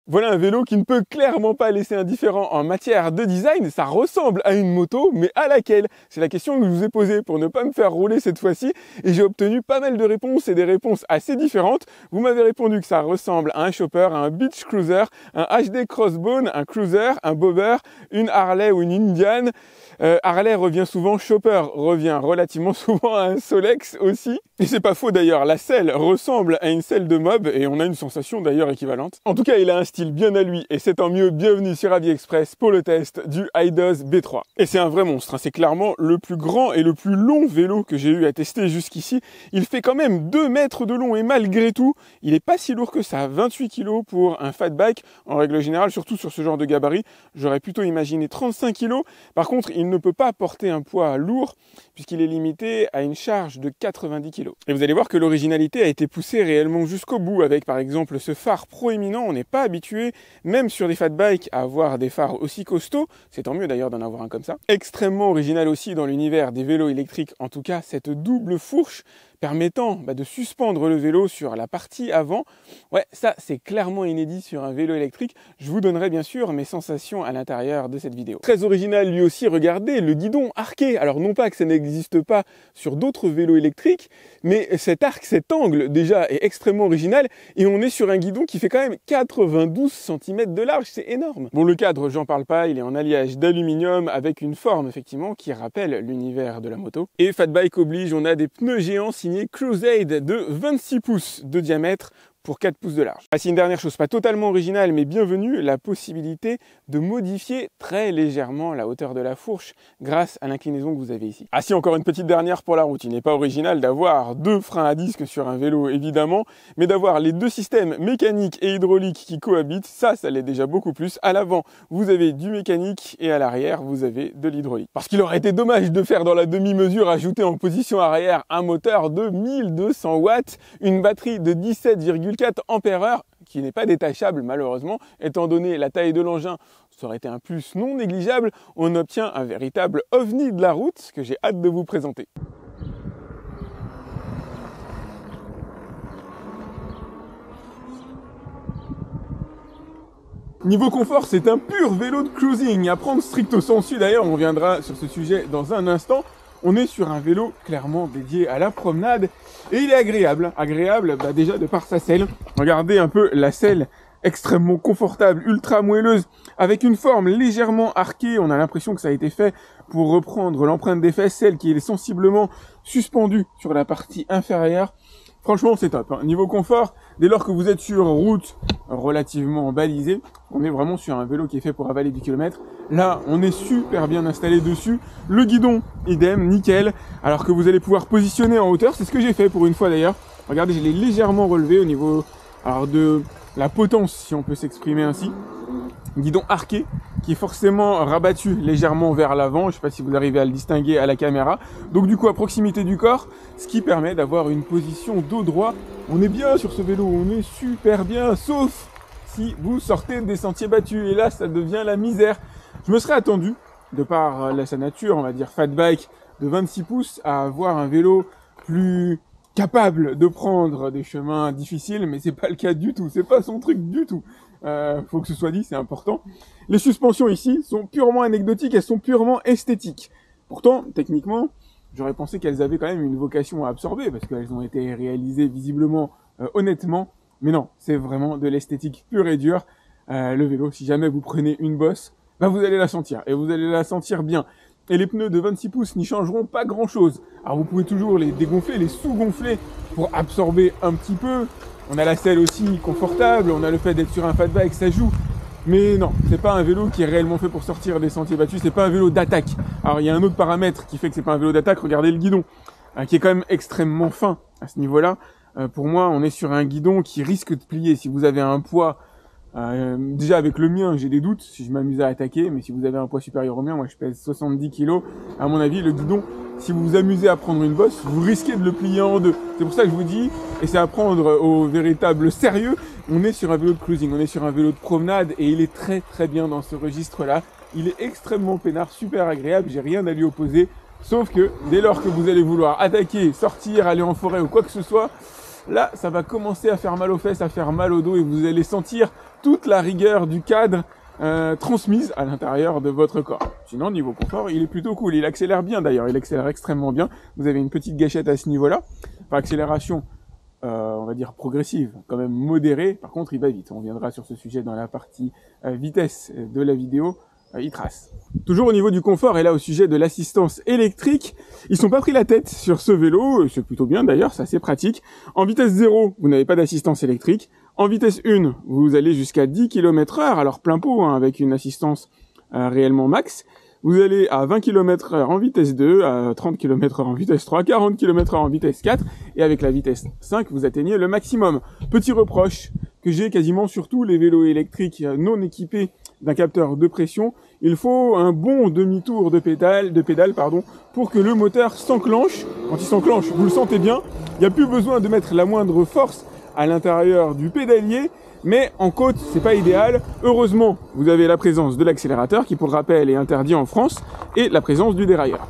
Voilà un vélo qui ne peut clairement pas laisser indifférent en matière de design. Ça ressemble à une moto, mais à laquelle? C'est la question que je vous ai posée pour ne pas me faire rouler cette fois-ci. Et j'ai obtenu pas mal de réponses et des réponses assez différentes. Vous m'avez répondu que ça ressemble à un chopper, à un beach cruiser, un HD Crossbone, un cruiser, un bobber, une Harley ou une Indian. Harley revient souvent, chopper revient relativement souvent à un Solex aussi. Et c'est pas faux d'ailleurs, la selle ressemble à une selle de mob et on a une sensation d'ailleurs équivalente. En tout cas, il a un style bien à lui et c'est tant mieux. Bienvenue sur AviExpress pour le test du Eidos B3. Et c'est un vrai monstre, hein. C'est clairement le plus grand et le plus long vélo que j'ai eu à tester jusqu'ici. Il fait quand même 2 mètres de long et malgré tout, il est pas si lourd que ça. 28 kg pour un fat bike. En règle générale, surtout sur ce genre de gabarit, j'aurais plutôt imaginé 35 kg. Par contre, il ne peut pas porter un poids lourd puisqu'il est limité à une charge de 90 kg. Et vous allez voir que l'originalité a été poussée réellement jusqu'au bout avec par exemple ce phare proéminent. On n'est pas habitué, même sur des fat bikes, à avoir des phares aussi costauds. C'est tant mieux d'ailleurs d'en avoir un comme ça. Extrêmement original aussi dans l'univers des vélos électriques, en tout cas cette double fourche permettant de suspendre le vélo sur la partie avant. Ouais, ça c'est clairement inédit sur un vélo électrique. Je vous donnerai bien sûr mes sensations à l'intérieur de cette vidéo. Très original lui aussi, regardez, le guidon arqué. Alors non pas que ça n'existe pas sur d'autres vélos électriques, mais cet arc, cet angle déjà est extrêmement original et on est sur un guidon qui fait quand même 92 cm de large, c'est énorme. Bon, le cadre, j'en parle pas, il est en alliage d'aluminium avec une forme effectivement qui rappelle l'univers de la moto. Et fat bike oblige, on a des pneus géants signés Crusade de 26 pouces de diamètre pour 4 pouces de large. Ah, c'est une dernière chose, pas totalement originale, mais bienvenue, la possibilité de modifier très légèrement la hauteur de la fourche grâce à l'inclinaison que vous avez ici. Ah si, encore une petite dernière pour la route. Il n'est pas original d'avoir 2 freins à disque sur un vélo, évidemment, mais d'avoir les 2 systèmes mécaniques et hydrauliques qui cohabitent, ça l'est déjà beaucoup plus. À l'avant, vous avez du mécanique et à l'arrière, vous avez de l'hydraulique. Parce qu'il aurait été dommage de faire dans la demi-mesure, ajouter en position arrière un moteur de 1200 watts, une batterie de 17,4 ampères-heure, qui n'est pas détachable malheureusement, étant donné la taille de l'engin, ça aurait été un plus non négligeable. On obtient un véritable ovni de la route que j'ai hâte de vous présenter. Niveau confort, c'est un pur vélo de cruising, à prendre stricto sensu. D'ailleurs, on reviendra sur ce sujet dans un instant. On est sur un vélo clairement dédié à la promenade et il est agréable. Agréable déjà de par sa selle. Regardez un peu la selle extrêmement confortable, ultra moelleuse, avec une forme légèrement arquée. On a l'impression que ça a été fait pour reprendre l'empreinte des fesses, celle qui est sensiblement suspendue sur la partie inférieure. Franchement, c'est top, hein. Niveau confort, dès lors que vous êtes sur route relativement balisée, on est vraiment sur un vélo qui est fait pour avaler du kilomètre. Là, on est super bien installé dessus. Le guidon, idem, nickel. Alors que vous allez pouvoir positionner en hauteur. C'est ce que j'ai fait pour une fois d'ailleurs. Regardez, je l'ai légèrement relevé au niveau de la potence, si on peut s'exprimer ainsi. Guidon arqué, qui est forcément rabattu légèrement vers l'avant. Je ne sais pas si vous arrivez à le distinguer à la caméra. Donc du coup, à proximité du corps, ce qui permet d'avoir une position dos droit. On est bien sur ce vélo, on est super bien, sauf si vous sortez des sentiers battus. Et là, ça devient la misère. Je me serais attendu, de par sa nature, on va dire fat bike de 26 pouces, à avoir un vélo plus capable de prendre des chemins difficiles, mais c'est pas le cas du tout. C'est pas son truc du tout. Faut que ce soit dit, c'est important. Les suspensions ici sont purement anecdotiques, elles sont purement esthétiques. Pourtant, techniquement, j'aurais pensé qu'elles avaient quand même une vocation à absorber, parce qu'elles ont été réalisées visiblement honnêtement. Mais non, c'est vraiment de l'esthétique pure et dure. Le vélo, si jamais vous prenez une bosse, vous allez la sentir, et vous allez la sentir bien. Et les pneus de 26 pouces n'y changeront pas grand chose. Alors vous pouvez toujours les dégonfler, les sous-gonfler pour absorber un petit peu. On a la selle aussi confortable, on a le fait d'être sur un fat bike, ça joue. Mais non, c'est pas un vélo qui est réellement fait pour sortir des sentiers battus, c'est pas un vélo d'attaque. Alors il y a un autre paramètre qui fait que c'est pas un vélo d'attaque, regardez le guidon, qui est quand même extrêmement fin à ce niveau-là. Pour moi, on est sur un guidon qui risque de plier si vous avez un poids. Déjà avec le mien, j'ai des doutes si je m'amuse à attaquer, mais si vous avez un poids supérieur au mien, moi je pèse 70 kg, à mon avis, le guidon, si vous vous amusez à prendre une bosse, vous risquez de le plier en deux. C'est pour ça que je vous dis, et c'est à prendre au véritable sérieux, on est sur un vélo de cruising, on est sur un vélo de promenade, et il est très très bien dans ce registre-là. Il est extrêmement peinard, super agréable, j'ai rien à lui opposer, sauf que dès lors que vous allez vouloir attaquer, sortir, aller en forêt ou quoi que ce soit, là, ça va commencer à faire mal aux fesses, à faire mal au dos et vous allez sentir toute la rigueur du cadre transmise à l'intérieur de votre corps. Sinon, niveau confort, il est plutôt cool. Il accélère bien d'ailleurs, il accélère extrêmement bien. Vous avez une petite gâchette à ce niveau-là. Enfin, accélération, on va dire progressive, quand même modérée. Par contre, il va vite. On viendra sur ce sujet dans la partie vitesse de la vidéo. Il trace. Toujours au niveau du confort et là au sujet de l'assistance électrique, ils sont pas pris la tête sur ce vélo, c'est plutôt bien d'ailleurs, c'est assez pratique. En vitesse 0, vous n'avez pas d'assistance électrique. En vitesse 1, vous allez jusqu'à 10 km/h, alors plein pot, hein, avec une assistance réellement max. Vous allez à 20 km/h en vitesse 2, à 30 km/h en vitesse 3, 40 km/h en vitesse 4, et avec la vitesse 5, vous atteignez le maximum. Petit reproche que j'ai quasiment sur tous les vélos électriques non équipés d'un capteur de pression, il faut un bon demi-tour de pédale, pour que le moteur s'enclenche. Quand il s'enclenche, vous le sentez bien, il n'y a plus besoin de mettre la moindre force à l'intérieur du pédalier, mais en côte, c'est pas idéal. Heureusement, vous avez la présence de l'accélérateur, qui pour rappel est interdit en France, et la présence du dérailleur.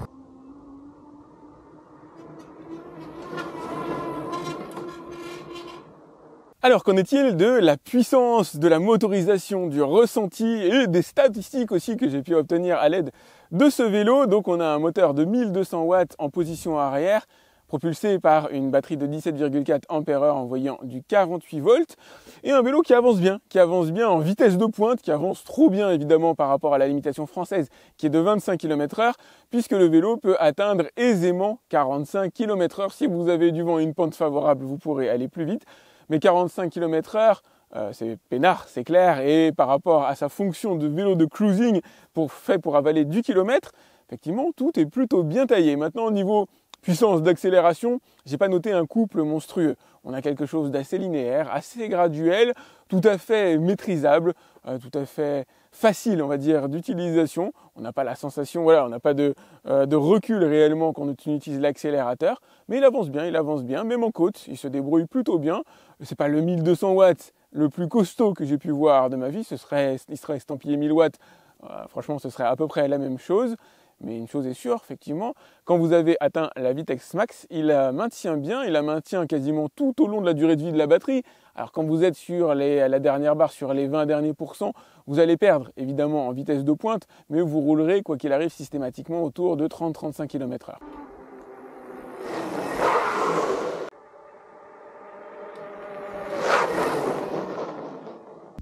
Alors, qu'en est-il de la puissance, de la motorisation, du ressenti et des statistiques aussi que j'ai pu obtenir à l'aide de ce vélo? Donc, on a un moteur de 1200 watts en position arrière, propulsé par une batterie de 17,4 ampères-heure envoyant du 48 volts, et un vélo qui avance bien en vitesse de pointe, qui avance trop bien évidemment par rapport à la limitation française qui est de 25 km/h, puisque le vélo peut atteindre aisément 45 km/h. Si vous avez du vent et une pente favorable, vous pourrez aller plus vite. Mais 45 km/h, c'est peinard, c'est clair, et par rapport à sa fonction de vélo de cruising fait pour avaler du kilomètre, effectivement, tout est plutôt bien taillé. Maintenant, au niveau puissance d'accélération, j'ai pas noté un couple monstrueux. On a quelque chose d'assez linéaire, assez graduel, tout à fait maîtrisable, tout à fait facile, on va dire, d'utilisation. On n'a pas la sensation, voilà, on n'a pas de recul réellement quand on utilise l'accélérateur, mais il avance bien, même en côte, il se débrouille plutôt bien. C'est pas le 1200 watts le plus costaud que j'ai pu voir de ma vie, il serait estampillé 1000 watts, franchement ce serait à peu près la même chose. Mais une chose est sûre, effectivement, quand vous avez atteint la vitesse max, il la maintient bien, il la maintient quasiment tout au long de la durée de vie de la batterie. Alors quand vous êtes sur la dernière barre, sur les 20 derniers pourcents, vous allez perdre évidemment en vitesse de pointe, mais vous roulerez quoi qu'il arrive systématiquement autour de 30-35 km/h.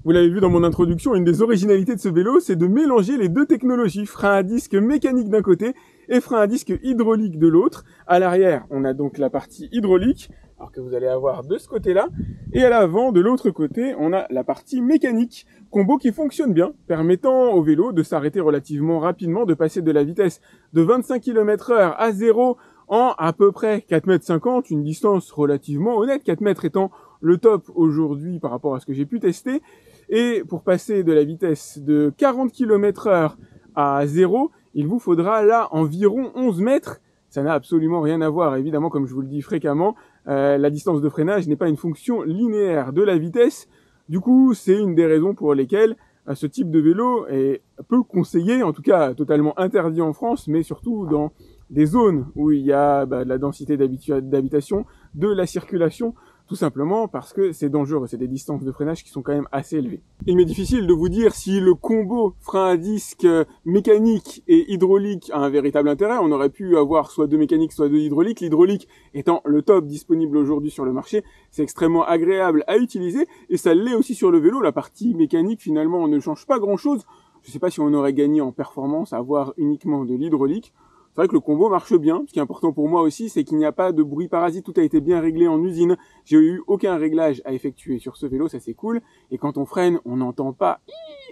Vous l'avez vu dans mon introduction, une des originalités de ce vélo, c'est de mélanger les deux technologies, frein à disque mécanique d'un côté et frein à disque hydraulique de l'autre. À l'arrière, on a donc la partie hydraulique, alors que vous allez avoir de ce côté-là, et à l'avant, de l'autre côté, on a la partie mécanique, combo qui fonctionne bien, permettant au vélo de s'arrêter relativement rapidement, de passer de la vitesse de 25 km/h à 0 en à peu près 4,50 m, une distance relativement honnête, 4 mètres étant le top aujourd'hui par rapport à ce que j'ai pu tester. Et pour passer de la vitesse de 40 km/h à 0, il vous faudra là environ 11 mètres. Ça n'a absolument rien à voir, évidemment, comme je vous le dis fréquemment. La distance de freinage n'est pas une fonction linéaire de la vitesse. Du coup, c'est une des raisons pour lesquelles ce type de vélo est peu conseillé, en tout cas totalement interdit en France, mais surtout dans des zones où il y a de la densité d'habitation, de la circulation, tout simplement parce que c'est dangereux, c'est des distances de freinage qui sont quand même assez élevées. Il m'est difficile de vous dire si le combo frein à disque mécanique et hydraulique a un véritable intérêt. On aurait pu avoir soit deux mécaniques, soit deux hydrauliques. L'hydraulique étant le top disponible aujourd'hui sur le marché, c'est extrêmement agréable à utiliser et ça l'est aussi sur le vélo. La partie mécanique, finalement, on ne change pas grand-chose. Je ne sais pas si on aurait gagné en performance à avoir uniquement de l'hydraulique. C'est vrai que le combo marche bien. Ce qui est important pour moi aussi, c'est qu'il n'y a pas de bruit parasite. Tout a été bien réglé en usine. J'ai eu aucun réglage à effectuer sur ce vélo. Ça, c'est cool. Et quand on freine, on n'entend pas.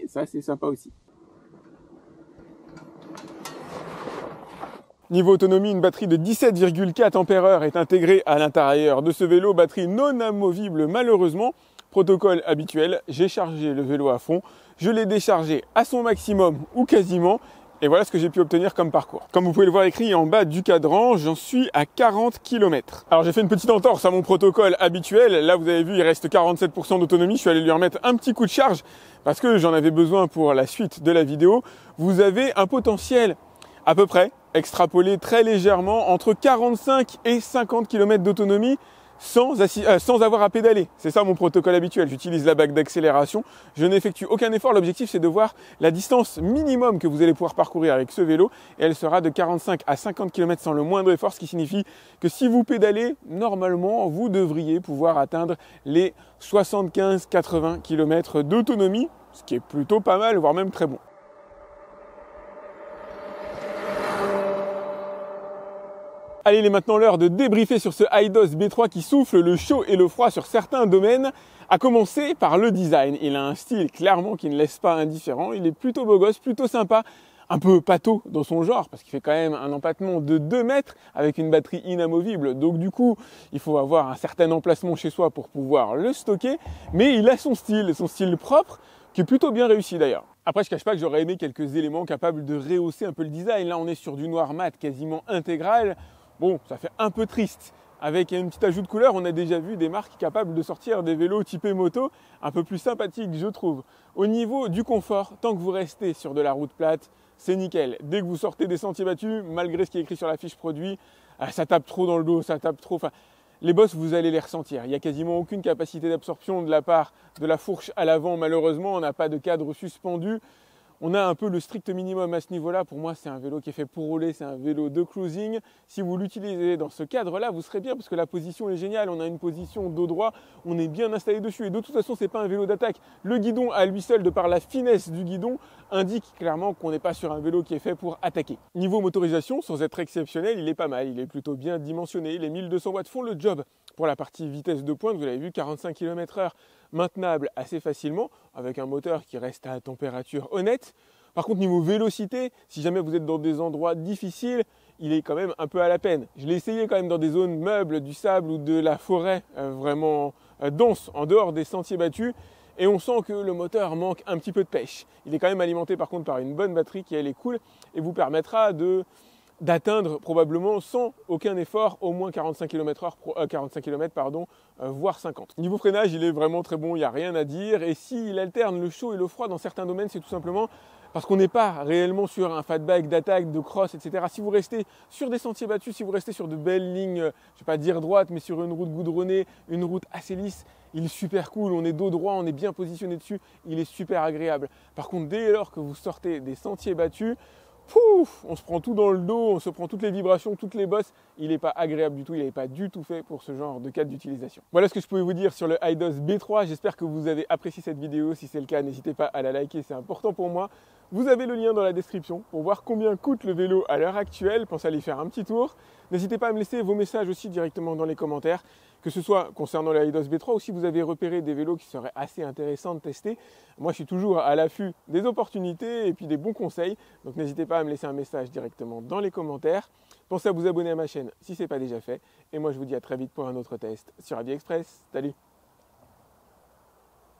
Ça, c'est sympa aussi. Niveau autonomie, une batterie de 17,4 ampères-heure est intégrée à l'intérieur de ce vélo. Batterie non amovible, malheureusement. Protocole habituel. J'ai chargé le vélo à fond. Je l'ai déchargé à son maximum ou quasiment. Et voilà ce que j'ai pu obtenir comme parcours. Comme vous pouvez le voir écrit en bas du cadran, j'en suis à 40 km. Alors j'ai fait une petite entorse à mon protocole habituel. Là vous avez vu, il reste 47% d'autonomie. Je suis allé lui remettre un petit coup de charge parce que j'en avais besoin pour la suite de la vidéo. Vous avez un potentiel à peu près extrapolé très légèrement entre 45 et 50 km d'autonomie. sans avoir à pédaler. C'est ça mon protocole habituel. J'utilise la bague d'accélération. Je n'effectue aucun effort. L'objectif, c'est de voir la distance minimum que vous allez pouvoir parcourir avec ce vélo. Et elle sera de 45 à 50 km sans le moindre effort, ce qui signifie que si vous pédalez, normalement, vous devriez pouvoir atteindre les 75-80 km d'autonomie, ce qui est plutôt pas mal, voire même très bon. Allez, il est maintenant l'heure de débriefer sur ce Eidos B3 qui souffle le chaud et le froid sur certains domaines, à commencer par le design. Il a un style clairement qui ne laisse pas indifférent, il est plutôt beau gosse, plutôt sympa, un peu pâteau dans son genre, parce qu'il fait quand même un empattement de 2 mètres avec une batterie inamovible, donc du coup, il faut avoir un certain emplacement chez soi pour pouvoir le stocker, mais il a son style propre, qui est plutôt bien réussi d'ailleurs. Après, je ne cache pas que j'aurais aimé quelques éléments capables de rehausser un peu le design. Là, on est sur du noir mat quasiment intégral. Bon, ça fait un peu triste. Avec un petit ajout de couleur, on a déjà vu des marques capables de sortir des vélos typés moto un peu plus sympathiques, je trouve. Au niveau du confort, tant que vous restez sur de la route plate, c'est nickel. Dès que vous sortez des sentiers battus, malgré ce qui est écrit sur la fiche produit, ça tape trop dans le dos, ça tape trop. Enfin, les bosses, vous allez les ressentir. Il n'y a quasiment aucune capacité d'absorption de la part de la fourche à l'avant, malheureusement. On n'a pas de cadre suspendu. On a un peu le strict minimum à ce niveau-là. Pour moi, c'est un vélo qui est fait pour rouler, c'est un vélo de cruising. Si vous l'utilisez dans ce cadre-là, vous serez bien parce que la position est géniale. On a une position dos droit, on est bien installé dessus. Et de toute façon, c'est pas un vélo d'attaque. Le guidon, à lui seul, de par la finesse du guidon, indique clairement qu'on n'est pas sur un vélo qui est fait pour attaquer. Niveau motorisation, sans être exceptionnel, il est pas mal. Il est plutôt bien dimensionné. Les 1200 watts font le job. Pour la partie vitesse de pointe, vous l'avez vu, 45 km/h maintenable assez facilement, avec un moteur qui reste à température honnête. Par contre, niveau vélocité, si jamais vous êtes dans des endroits difficiles, il est quand même un peu à la peine. Je l'ai essayé quand même dans des zones meubles, du sable ou de la forêt vraiment dense, en dehors des sentiers battus. Et on sent que le moteur manque un petit peu de pêche. Il est quand même alimenté par contre par une bonne batterie qui elle est cool et vous permettra d'atteindre probablement sans aucun effort au moins 45 km/h, voire 50. Niveau freinage, il est vraiment très bon, il n'y a rien à dire. Et s'il alterne le chaud et le froid dans certains domaines, c'est tout simplement parce qu'on n'est pas réellement sur un fat bike d'attaque, de cross, etc. Si vous restez sur des sentiers battus, si vous restez sur de belles lignes, je ne vais pas dire droite, mais sur une route goudronnée, une route assez lisse, il est super cool, on est dos droit, on est bien positionné dessus, il est super agréable. Par contre, dès lors que vous sortez des sentiers battus, on se prend tout dans le dos, on se prend toutes les vibrations, toutes les bosses. Il n'est pas agréable du tout, il n'est pas du tout fait pour ce genre de cas d'utilisation. Voilà ce que je pouvais vous dire sur le Eidos B3. J'espère que vous avez apprécié cette vidéo. Si c'est le cas, n'hésitez pas à la liker, c'est important pour moi. Vous avez le lien dans la description pour voir combien coûte le vélo à l'heure actuelle. Pensez à aller faire un petit tour. N'hésitez pas à me laisser vos messages aussi directement dans les commentaires, que ce soit concernant le Eidos B3 ou si vous avez repéré des vélos qui seraient assez intéressants de tester. Moi, je suis toujours à l'affût des opportunités et puis des bons conseils. Donc n'hésitez pas à me laisser un message directement dans les commentaires. Pensez à vous abonner à ma chaîne si ce n'est pas déjà fait. Et moi, je vous dis à très vite pour un autre test sur AviExpress. Salut!